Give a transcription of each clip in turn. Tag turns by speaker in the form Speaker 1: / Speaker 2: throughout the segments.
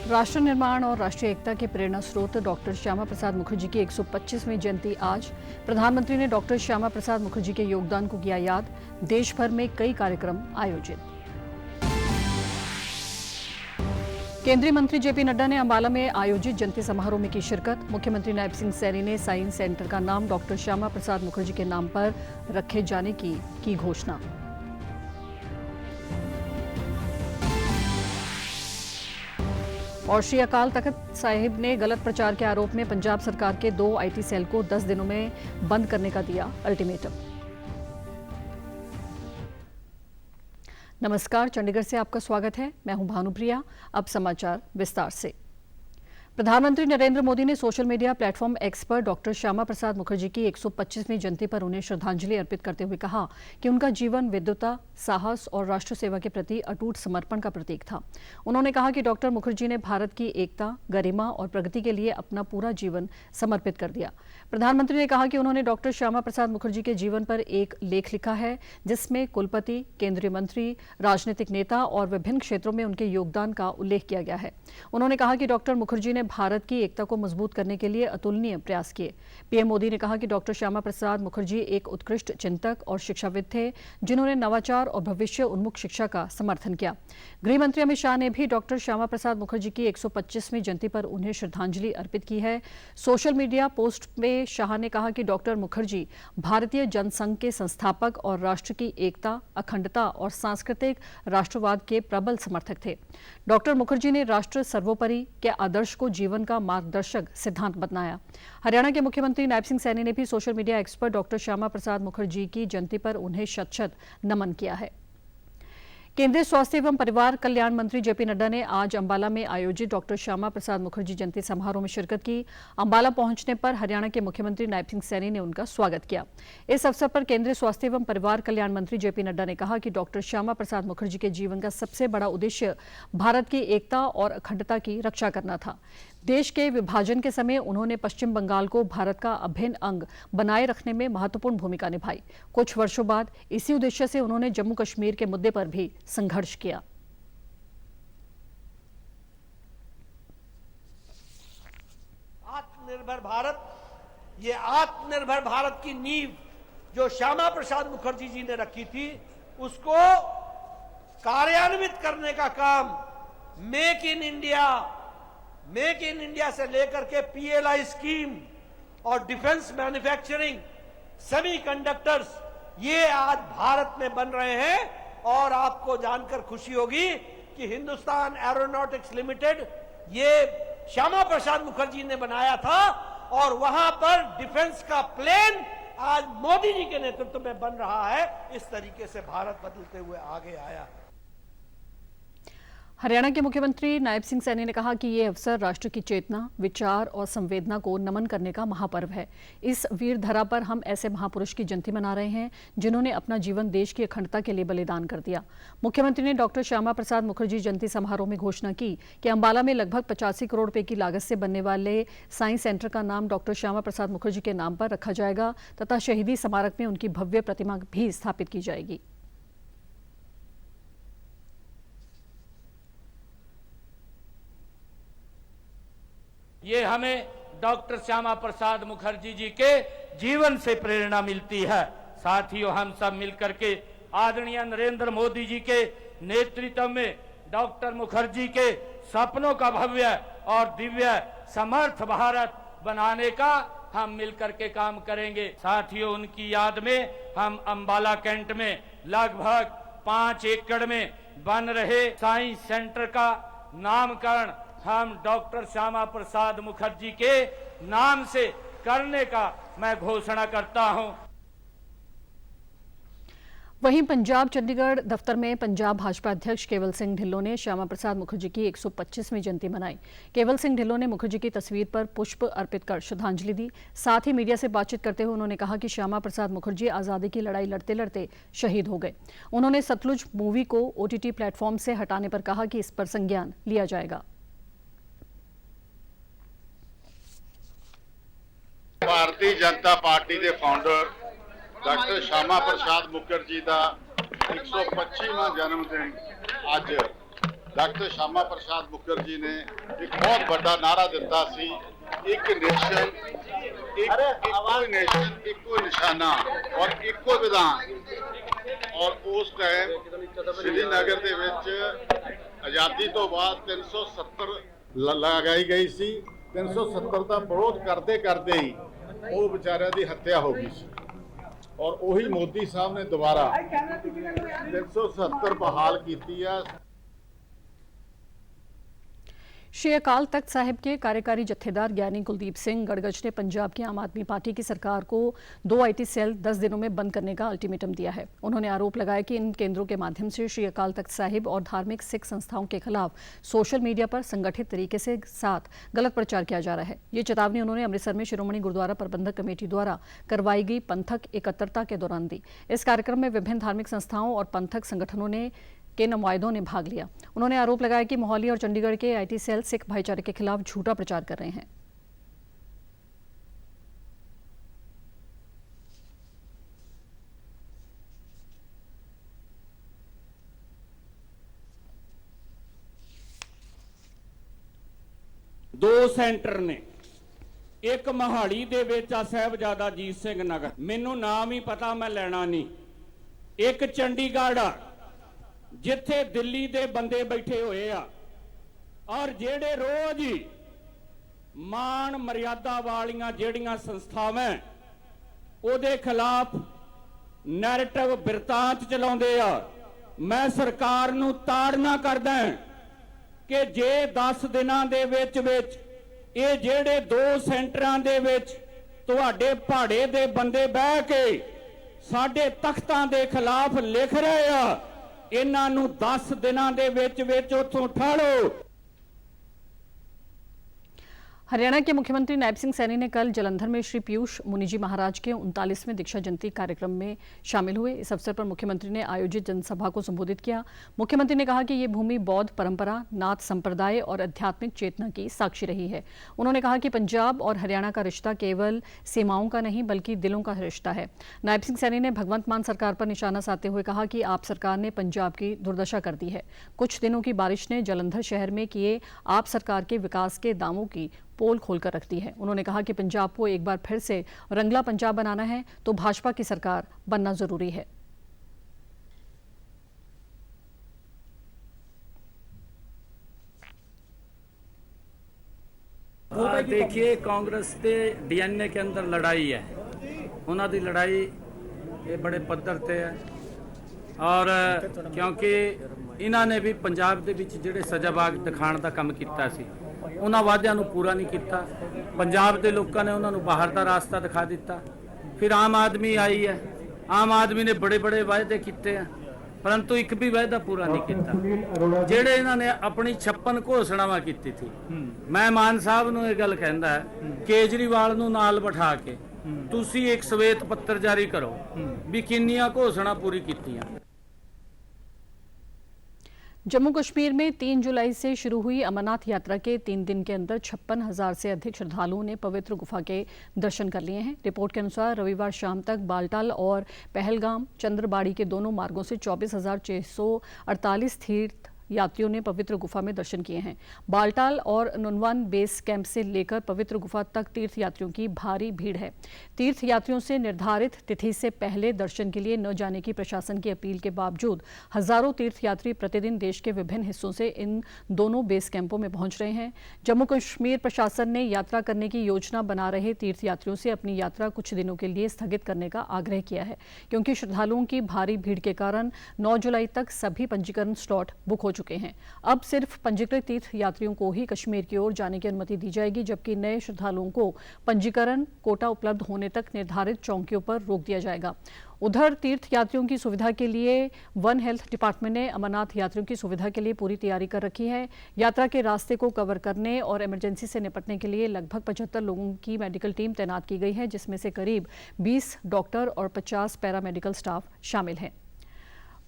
Speaker 1: राष्ट्र निर्माण और राष्ट्रीय एकता के प्रेरणा स्रोत डॉक्टर श्यामा प्रसाद मुखर्जी की 125वीं जयंती आज। प्रधानमंत्री ने डॉक्टर श्यामा प्रसाद मुखर्जी के योगदान को किया याद। देश भर में कई कार्यक्रम आयोजित। केंद्रीय मंत्री जेपी नड्डा ने अंबाला में आयोजित जयंती समारोह में की शिरकत। मुख्यमंत्री नायब सिंह सैनी ने साइंस सेंटर का नाम डॉक्टर श्यामा प्रसाद मुखर्जी के नाम पर रखे जाने की घोषणा। और श्री अकाल तख्त साहिब ने गलत प्रचार के आरोप में पंजाब सरकार के 2 आईटी सेल को 10 दिनों में बंद करने का दिया अल्टीमेटम। नमस्कार, चंडीगढ़ से आपका स्वागत है। मैं हूं भानुप्रिया। अब समाचार विस्तार से। प्रधानमंत्री नरेंद्र मोदी ने सोशल मीडिया प्लेटफॉर्म एक्स पर डॉक्टर श्यामा प्रसाद मुखर्जी की 125वीं जयंती पर उन्हें श्रद्धांजलि अर्पित करते हुए कहा कि उनका जीवन विद्वता, साहस और राष्ट्र सेवा के प्रति अटूट समर्पण का प्रतीक था। उन्होंने कहा कि डॉक्टर मुखर्जी ने भारत की एकता, गरिमा और प्रगति के लिए अपना पूरा जीवन समर्पित कर दिया। प्रधानमंत्री ने कहा कि उन्होंने डॉक्टर श्यामा प्रसाद मुखर्जी के जीवन पर एक लेख लिखा है, जिसमें कुलपति, केंद्रीय मंत्री, राजनीतिक नेता और विभिन्न क्षेत्रों में उनके योगदान का उल्लेख किया गया है। उन्होंने कहा कि डॉक्टर मुखर्जी ने भारत की एकता को मजबूत करने के लिए अतुलनीय प्रयास किए। पीएम मोदी ने कहा कि डॉक्टर श्यामा प्रसाद मुखर्जी एक उत्कृष्ट चिंतक और शिक्षाविद थे, जिन्होंने नवाचार और भविष्य उन्मुख शिक्षा का समर्थन किया। गृह मंत्री अमित शाह ने भी डॉक्टर श्यामा प्रसाद मुखर्जी की 125वीं जयंती पर उन्हें श्रद्धांजलि अर्पित की है। सोशल मीडिया पोस्ट में शाह ने कहा कि डॉक्टर मुखर्जी भारतीय जनसंघ के संस्थापक और राष्ट्र की एकता, अखंडता और सांस्कृतिक राष्ट्रवाद के प्रबल समर्थक थे। डॉक्टर मुखर्जी ने राष्ट्र सर्वोपरि के आदर्श को जीवन का मार्गदर्शक सिद्धांत बताया। हरियाणा के मुख्यमंत्री नायब सिंह सैनी ने भी सोशल मीडिया एक्स पर डॉक्टर श्यामा प्रसाद मुखर्जी की जयंती पर उन्हें शत-शत नमन किया है। केंद्रीय स्वास्थ्य एवं परिवार कल्याण मंत्री जेपी नड्डा ने आज अंबाला में आयोजित डॉक्टर श्यामा प्रसाद मुखर्जी जयंती समारोह में शिरकत की। अंबाला पहुंचने पर हरियाणा के मुख्यमंत्री नायब सिंह सैनी ने उनका स्वागत किया। इस अवसर पर केंद्रीय स्वास्थ्य एवं परिवार कल्याण मंत्री जेपी नड्डा ने कहा कि डॉक्टर श्यामा प्रसाद मुखर्जी के जीवन का सबसे बड़ा उद्देश्य भारत की एकता और अखंडता की रक्षा करना था। देश के विभाजन के समय उन्होंने पश्चिम बंगाल को भारत का अभिन्न अंग बनाए रखने में महत्वपूर्ण भूमिका निभाई। कुछ वर्षों बाद इसी उद्देश्य से उन्होंने जम्मू कश्मीर के मुद्दे पर भी संघर्ष किया।
Speaker 2: आत्मनिर्भर भारत, ये आत्मनिर्भर भारत की नींव जो श्यामा प्रसाद मुखर्जी जी ने रखी थी, उसको कार्यान्वित करने का काम मेक इन इंडिया से लेकर के पीएलआई स्कीम और डिफेंस मैन्युफैक्चरिंग, सेमीकंडक्टर्स, ये आज भारत में बन रहे हैं। और आपको जानकर खुशी होगी कि हिंदुस्तान एरोनॉटिक्स लिमिटेड ये श्यामा प्रसाद मुखर्जी ने बनाया था और वहां पर डिफेंस का प्लेन आज मोदी जी के नेतृत्व में बन रहा है। इस तरीके से भारत बदलते हुए आगे आया।
Speaker 1: हरियाणा के मुख्यमंत्री नायब सिंह सैनी ने कहा कि ये अवसर राष्ट्र की चेतना, विचार और संवेदना को नमन करने का महापर्व है। इस वीर धरा पर हम ऐसे महापुरुष की जयंती मना रहे हैं, जिन्होंने अपना जीवन देश की अखंडता के लिए बलिदान कर दिया। मुख्यमंत्री ने डॉक्टर श्यामा प्रसाद मुखर्जी जयंती समारोह में घोषणा की कि अंबाला में लगभग 85 करोड़ रुपए की लागत से बनने वाले साइंस सेंटर का नाम डॉक्टर श्यामा प्रसाद मुखर्जी के नाम पर रखा जाएगा तथा शहीदी स्मारक में उनकी भव्य प्रतिमा भी स्थापित की जाएगी।
Speaker 3: ये हमें डॉक्टर श्यामा प्रसाद मुखर्जी जी के जीवन से प्रेरणा मिलती है। साथियों, हम सब मिलकर के आदरणीय नरेंद्र मोदी जी के नेतृत्व में डॉक्टर मुखर्जी के सपनों का भव्य और दिव्य समर्थ भारत बनाने का हम मिलकर के काम करेंगे। साथियों, उनकी याद में हम अंबाला कैंट में लगभग 5 एकड़ में बन रहे साइंस सेंटर का नामकरण हम डॉक्टर श्यामा प्रसाद मुखर्जी के नाम से करने का मैं घोषणा करता हूं।
Speaker 1: वहीं पंजाब चंडीगढ़ दफ्तर में पंजाब भाजपा अध्यक्ष केवल सिंह ढिल्लों ने श्यामा प्रसाद मुखर्जी की 125वीं जयंती मनाई। केवल सिंह ढिल्लों ने मुखर्जी की तस्वीर पर पुष्प अर्पित कर श्रद्धांजलि दी। साथ ही मीडिया से बातचीत करते हुए उन्होंने कहा कि श्यामा प्रसाद मुखर्जी आजादी की लड़ाई लड़ते लड़ते शहीद हो गए। उन्होंने सतलुज मूवी को ओटीटी प्लेटफॉर्म से हटाने पर कहा कि इस पर संज्ञान लिया जाएगा।
Speaker 4: भारतीय जनता पार्टी के फाउंडर डॉक्टर श्यामा प्रसाद मुखर्जी का 125वां जन्म दिन अज डॉक्टर श्यामा प्रसाद मुखर्जी ने एक बहुत बड़ा नारा दिता सी, एक नेशन इको निशाना और इको विधान। और उस टाइम श्रीनगर दे विच आज़ादी तो बाद 370 लगाई गई सी। 370 का विरोध करते करते ही वो बेचारिਆਂ ਦੀ हत्या हो गई सी और वही मोदी साहब ने दोबारा 370 बहाल की है।
Speaker 1: श्री अकाल तख्त साहिब के कार्यकारी जत्थेदार ज्ञानी कुलदीप सिंह गड़गज ने पंजाब की आम आदमी पार्टी की सरकार को 2 IT सेल 10 दिनों में बंद करने का अल्टीमेटम दिया है। उन्होंने आरोप लगाया कि इन केंद्रों के माध्यम से श्री अकाल तख्त साहिब और धार्मिक सिख संस्थाओं के खिलाफ सोशल मीडिया पर संगठित तरीके से साथ गलत प्रचार किया जा रहा है। ये चेतावनी उन्होंने अमृतसर में शिरोमणि गुरुद्वारा प्रबंधक कमेटी द्वारा करवाई गई पंथक एकत्रता के दौरान दी। इस कार्यक्रम में विभिन्न धार्मिक संस्थाओं और पंथक संगठनों के नुमाइंदों ने भाग लिया। उन्होंने आरोप लगाया कि मोहाली और चंडीगढ़ के IT सेल सिख भाईचारे के खिलाफ झूठा प्रचार कर रहे हैं।
Speaker 5: दो सेंटर ने, एक मोहाली दे विच आ साहिबजादा अजीत सिंह नगर, मैनू नाम ही पता मैं लेना नहीं। एक चंडीगढ़ आ जिथे दिल्ली दे बंदे बैठे हुए आ और जेड़े रोज ही मान मर्यादा वालियां जेड़ियां संस्थावां ओदे खिलाफ नैरेटिव बिरतांत चलाउंदे आ। मैं सरकार नूं ताड़ना करदा कि जे 10 दिनां दे विच ये जेड़े 2 सेंटरां दे विच तुहाडे पहाड़े दे बंदे बह के साडे तख्तां दे खिलाफ लिख रहे आ, इन्हां नूं 10 दिनां दे विच उत्थों ठाड़ो।
Speaker 1: हरियाणा के मुख्यमंत्री नायब सिंह सैनी ने कल जालंधर में श्री पीयूष मुनि जी महाराज के 39वें दीक्षा जयंती कार्यक्रम में शामिल हुए। इस अवसर पर मुख्यमंत्री ने आयोजित जनसभा को संबोधित किया। मुख्यमंत्री ने कहा कि ये भूमि बौद्ध परंपरा, नाथ संप्रदाय और आध्यात्मिक चेतना की साक्षी रही है। उन्होंने कहा कि पंजाब और हरियाणा का रिश्ता केवल सीमाओं का नहीं बल्कि दिलों का रिश्ता है। नायब सिंह सैनी ने भगवंत मान सरकार पर निशाना साधते हुए कहा कि आप सरकार ने पंजाब की दुर्दशा कर दी है। कुछ दिनों की बारिश ने जालंधर शहर में किए आप सरकार के विकास के दावों की पोल खोलकर रख दी है। उन्होंने कहा कि पंजाब को एक बार फिर से रंगला पंजाब बनाना है तो भाजपा की सरकार बनना जरूरी है।
Speaker 5: देखिए, कांग्रेस के DNA के अंदर लड़ाई है, उन्हों की लड़ाई ये बड़े पद्धर ते है और क्योंकि इन्होंने भी पंजाब के विच जिहड़े सजाबाग दिखाने का काम किया सी उन्होंने वादियां नूं पूरा नहीं किया। पंजाब के लोगों ने उन्होंने बाहर का रास्ता दिखा दिता। फिर आम आदमी आई है, आम आदमी ने बड़े बड़े वायदे किए हैं परंतु एक भी वायदा पूरा नहीं किया। जेड़े इन्होंने अपनी 56 घोषणावां की थी, मैं मान साहब नूं यह गल कहंदा है केजरीवाल नूं नाल बिठा के तुसी एक श्वेत पत्र जारी करो भी किन्नियां घोषणा पूरी कीतियां।
Speaker 1: जम्मू कश्मीर में 3 जुलाई से शुरू हुई अमरनाथ यात्रा के 3 दिन के अंदर 56,000 से अधिक श्रद्धालुओं ने पवित्र गुफा के दर्शन कर लिए हैं। रिपोर्ट के अनुसार रविवार शाम तक बालटाल और पहलगाम चंद्रबाड़ी के दोनों मार्गों से 24,648 तीर्थ यात्रियों ने पवित्र गुफा में दर्शन किए हैं। बालटाल और नुनवान बेस कैंप से लेकर पवित्र गुफा तक तीर्थ यात्रियों की भारी भीड़ है। तीर्थ यात्रियों से निर्धारित तिथि से पहले दर्शन के लिए न जाने की प्रशासन की अपील के बावजूद हजारों तीर्थ यात्री प्रतिदिन देश के विभिन्न हिस्सों से इन दोनों बेस कैंपों में पहुंच रहे हैं। जम्मू कश्मीर प्रशासन ने यात्रा करने की योजना बना रहे तीर्थ यात्रियों से अपनी यात्रा कुछ दिनों के लिए स्थगित करने का आग्रह किया है, क्योंकि श्रद्धालुओं की भारी भीड़ के कारण 9 जुलाई तक सभी पंजीकरण स्लॉट बुक हो चुके हैं। अब सिर्फ पंजीकृत तीर्थ यात्रियों को ही कश्मीर की ओर जाने की अनुमति दी जाएगी, जबकि नए श्रद्धालुओं को पंजीकरण कोटा उपलब्ध होने तक निर्धारित चौकियों पर रोक दिया जाएगा। उधर तीर्थ यात्रियों की सुविधा के लिए वन हेल्थ डिपार्टमेंट ने अमरनाथ यात्रियों की सुविधा के लिए पूरी तैयारी कर रखी है। यात्रा के रास्ते को कवर करने और इमरजेंसी से निपटने के लिए लगभग 75 लोगों की मेडिकल टीम तैनात की गई है, जिसमें से करीब 20 डॉक्टर और 50 पैरामेडिकल स्टाफ शामिल हैं।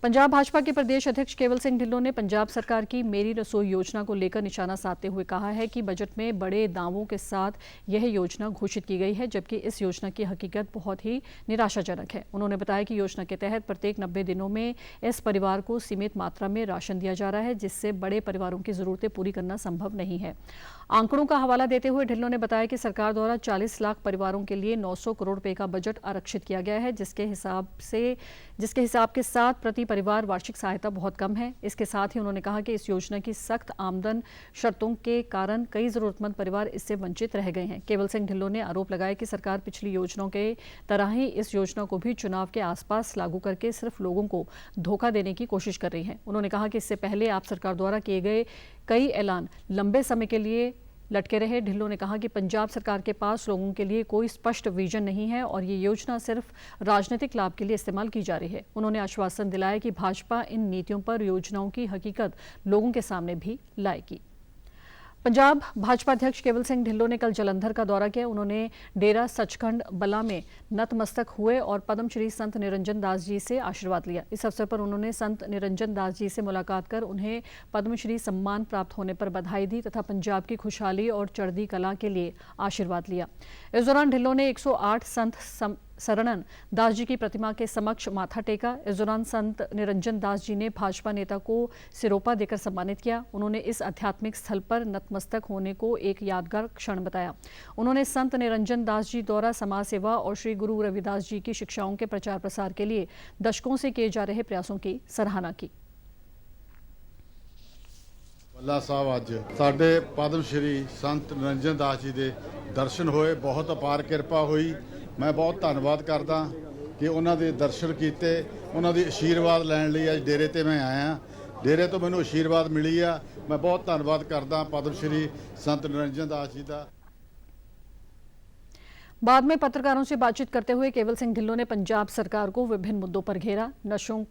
Speaker 1: पंजाब भाजपा के प्रदेश अध्यक्ष केवल सिंह ढिल्लों ने पंजाब सरकार की मेरी रसोई योजना को लेकर निशाना साधते हुए कहा है कि बजट में बड़े दावों के साथ यह योजना घोषित की गई है, जबकि इस योजना की हकीकत बहुत ही निराशाजनक है। उन्होंने बताया कि योजना के तहत प्रत्येक 90 दिनों में इस परिवार को सीमित मात्रा में राशन दिया जा रहा है, जिससे बड़े परिवारों की जरूरतें पूरी करना संभव नहीं है। आंकड़ों का हवाला देते हुए ढिल्लों ने बताया कि सरकार द्वारा 40 लाख परिवारों के लिए 900 करोड़ रुपए का बजट आरक्षित किया गया है, जिसके हिसाब के साथ प्रति परिवार वार्षिक सहायता बहुत कम है। इसके साथ ही उन्होंने कहा कि इस योजना की सख्त आमदन शर्तों के कारण कई जरूरतमंद परिवार इससे वंचित रह गए हैं। केवल सिंह ढिल्लों ने आरोप लगाया कि सरकार पिछली योजनाओं के तरह ही इस योजना को भी चुनाव के आसपास लागू करके सिर्फ लोगों को धोखा देने की कोशिश कर रही है। उन्होंने कहा कि इससे पहले आप सरकार द्वारा किए गए कई ऐलान लंबे समय के लिए लटके रहे। ढिल्लों ने कहा कि पंजाब सरकार के पास लोगों के लिए कोई स्पष्ट विजन नहीं है और ये योजना सिर्फ राजनीतिक लाभ के लिए इस्तेमाल की जा रही है। उन्होंने आश्वासन दिलाया कि भाजपा इन नीतियों पर योजनाओं की हकीकत लोगों के सामने भी लाएगी। पंजाब भाजपा अध्यक्ष केवल सिंह ढिल्लों ने कल जालंधर का दौरा किया। उन्होंने डेरा सचखंड बला में नतमस्तक हुए और पद्मश्री संत निरंजन दास जी से आशीर्वाद लिया। इस अवसर पर उन्होंने संत निरंजन दास जी से मुलाकात कर उन्हें पद्मश्री सम्मान प्राप्त होने पर बधाई दी तथा पंजाब की खुशहाली और चढ़ती कला के लिए आशीर्वाद लिया। इस दौरान ढिल्लों ने 108 संत शरणन दास जी की प्रतिमा के समक्ष माथा टेका। इस दौरान संत निरंजन दास जी ने भाजपा नेता को सिरोपा देकर सम्मानित किया। उन्होंने इस आध्यात्मिक स्थल पर नतमस्तक होने को एक यादगार क्षण बताया। उन्होंने संत निरंजन दास जी द्वारा समाज सेवा और श्री गुरु रविदास जी की शिक्षाओं के प्रचार प्रसार के लिए दशकों से किए जा रहे प्रयासों की सराहना की।
Speaker 4: ਬੱਲਾ ਸਾਹਿਬ ਅੱਜ ਸਾਡੇ ਪਦਮ ਸ਼੍ਰੀ ਸੰਤ ਨਿਰੰਜਨ ਦਾਸ ਜੀ ਦੇ ਦਰਸ਼ਨ ਹੋਏ, ਬਹੁਤ ਅਪਾਰ ਕਿਰਪਾ ਹੋਈ। ਮੈਂ ਬਹੁਤ ਧੰਨਵਾਦ ਕਰਦਾ ਕਿ ਉਹਨਾਂ ਦੇ ਦਰਸ਼ਨ ਕੀਤੇ, ਉਹਨਾਂ ਦੇ ਆਸ਼ੀਰਵਾਦ ਲੈਣ ਲਈ ਅੱਜ ਡੇਰੇ ਤੇ ਮੈਂ ਆਇਆ। ਡੇਰੇ ਤੋਂ ਮੈਨੂੰ ਆਸ਼ੀਰਵਾਦ ਮਿਲੀ ਆ। ਮੈਂ ਬਹੁਤ ਧੰਨਵਾਦ ਕਰਦਾ ਪਦਮ ਸ਼੍ਰੀ ਸੰਤ ਨਿਰੰਜਨ दास जी ਦਾ।
Speaker 1: बाद में पत्रकारों से बातचीत करते हुए केवल सिंह ढिल्लों ने पंजाब सरकार को विभिन्न मुद्दों पर घेरा। नशों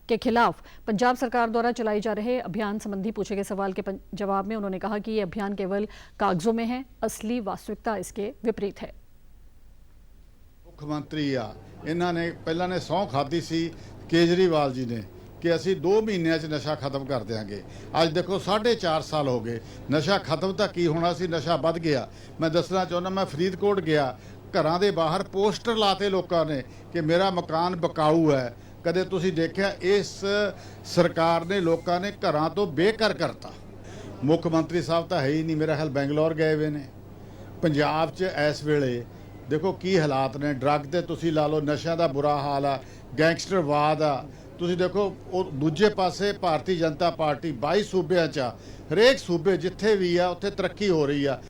Speaker 1: के खिलाफ पंजाब सरकार द्वारा चलाए जा रहे अभियान संबंधी पूछे गए सवाल के जवाब में उन्होंने कहा कि ये अभियान केवल कागजों में है, असली वास्तविकता इसके विपरीत है।
Speaker 4: मुख्यमंत्री आ इन्हों ने पहला ने सौं खाधी सी केजरीवाल जी ने कि असी 2 महीनों च नशा खत्म कर देंगे। आज देखो 4.5 साल हो गए, नशा खत्म तो की होना सी, नशा बढ़ गया। मैं दसना चाहना, मैं फरीदकोट गया, घरों के बाहर पोस्टर लाते लोगों ने कि मेरा मकान बकाऊ है। कदे तुसी देखिया इस सरकार ने लोगों ने घरों तो बेघर करता। मुख्यमंत्री साहब तो है ही नहीं, मेरा ख्याल बेंगलोर गए हुए ने। पंजाब च इस वेले देखो की हालात ने, ड्रग ते तुसी ला लो, नशा का बुरा हाल आ, गैंगस्टरवाद आ। तुसी देखो दूजे पासे भारतीय जनता पार्टी 22 सूबे च, हरेक सूबे जिथे भी आ उत्थे तरक्की हो रही है।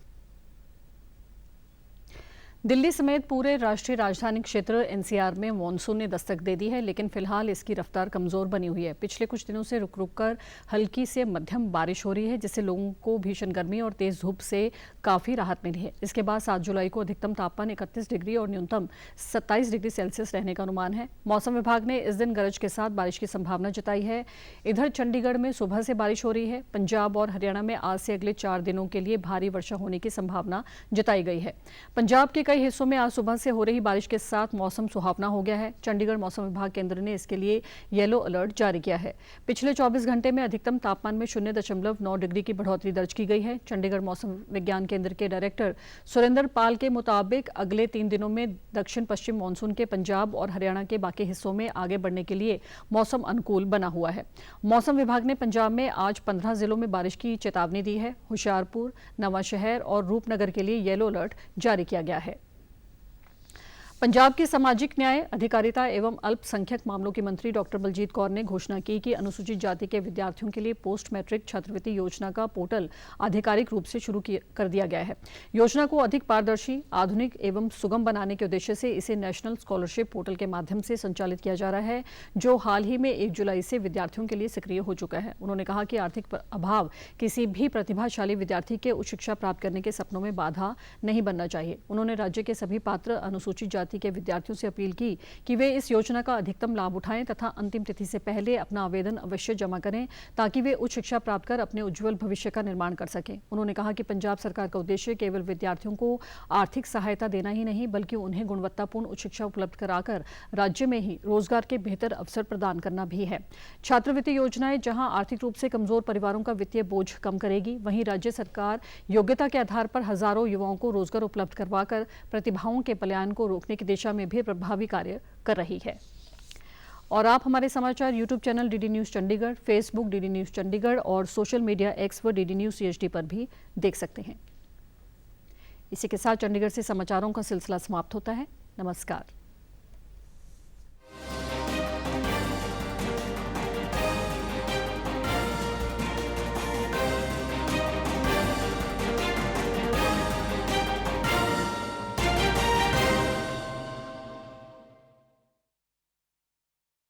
Speaker 1: दिल्ली समेत पूरे राष्ट्रीय राजधानी क्षेत्र एनसीआर में मानसून ने दस्तक दे दी है, लेकिन फिलहाल इसकी रफ्तार कमजोर बनी हुई है। पिछले कुछ दिनों से रुक रुक कर हल्की से मध्यम बारिश हो रही है, जिससे लोगों को भीषण गर्मी और तेज धूप से काफी राहत मिली है। इसके बाद 7 जुलाई को अधिकतम तापमान 31 डिग्री और न्यूनतम 27 डिग्री सेल्सियस रहने का अनुमान है। मौसम विभाग ने इस दिन गरज के साथ बारिश की संभावना जताई है। इधर चंडीगढ़ में सुबह से बारिश हो रही है। पंजाब और हरियाणा में आज से अगले 4 दिनों के लिए भारी वर्षा होने की संभावना जताई गई है। पंजाब के कई हिस्सों में आज सुबह से हो रही बारिश के साथ मौसम सुहावना हो गया है। चंडीगढ़ मौसम विभाग केंद्र ने इसके लिए येलो अलर्ट जारी किया है। पिछले 24 घंटे में अधिकतम तापमान में 0.9 डिग्री की बढ़ोतरी दर्ज की गई है। चंडीगढ़ मौसम विज्ञान केंद्र के डायरेक्टर सुरेंद्र पाल के मुताबिक अगले 3 दिनों में दक्षिण पश्चिम मानसून के पंजाब और हरियाणा के बाकी हिस्सों में आगे बढ़ने के लिए मौसम अनुकूल बना हुआ है। मौसम विभाग ने पंजाब में आज 15 जिलों में बारिश की चेतावनी दी है। होशियारपुर, नवांशहर और रूपनगर के लिए येलो अलर्ट जारी किया गया है। पंजाब के सामाजिक न्याय, अधिकारिता एवं अल्पसंख्यक मामलों की मंत्री डॉक्टर बलजीत कौर ने घोषणा की कि अनुसूचित जाति के विद्यार्थियों के लिए पोस्ट मैट्रिक छात्रवृत्ति योजना का पोर्टल आधिकारिक रूप से शुरू कर दिया गया है। योजना को अधिक पारदर्शी, आधुनिक एवं सुगम बनाने के उद्देश्य से इसे नेशनल स्कॉलरशिप पोर्टल के माध्यम से संचालित किया जा रहा है, जो हाल ही में 1 जुलाई से विद्यार्थियों के लिए सक्रिय हो चुका है। उन्होंने कहा कि आर्थिक अभाव किसी भी प्रतिभाशाली विद्यार्थी के उच्च शिक्षा प्राप्त करने के सपनों में बाधा नहीं बनना चाहिए। उन्होंने राज्य के सभी पात्र अनुसूचित जाति जाति के विद्यार्थियों से अपील की कि वे इस योजना का अधिकतम लाभ उठाएं तथा अंतिम तिथि से पहले अपना आवेदन अवश्य जमा करें ताकि वे उच्च शिक्षा प्राप्त कर अपने उज्जवल भविष्य का निर्माण कर सकें। उन्होंने कहा कि पंजाब सरकार का उद्देश्य केवल विद्यार्थियों को आर्थिक सहायता देना ही नहीं बल्कि उन्हें गुणवत्तापूर्ण उच्च शिक्षा उपलब्ध कराकर राज्य में ही रोजगार के बेहतर अवसर प्रदान करना भी है। छात्रवृत्ति योजनाएं जहां आर्थिक रूप से कमजोर परिवारों का वित्तीय बोझ कम करेगी, वहीं राज्य सरकार योग्यता के आधार पर हजारों युवाओं को रोजगार उपलब्ध करवाकर प्रतिभाओं के पलायन को रोकने की दिशा में भी प्रभावी कार्य कर रही है। और आप हमारे समाचार YouTube channel DD news Chandigarh, Facebook DD news Chandigarh और सोशल मीडिया एक्स व डीडी न्यूज CHD पर भी देख सकते हैं। इसी के साथ चंडीगढ़ से समाचारों का सिलसिला समाप्त होता है। नमस्कार।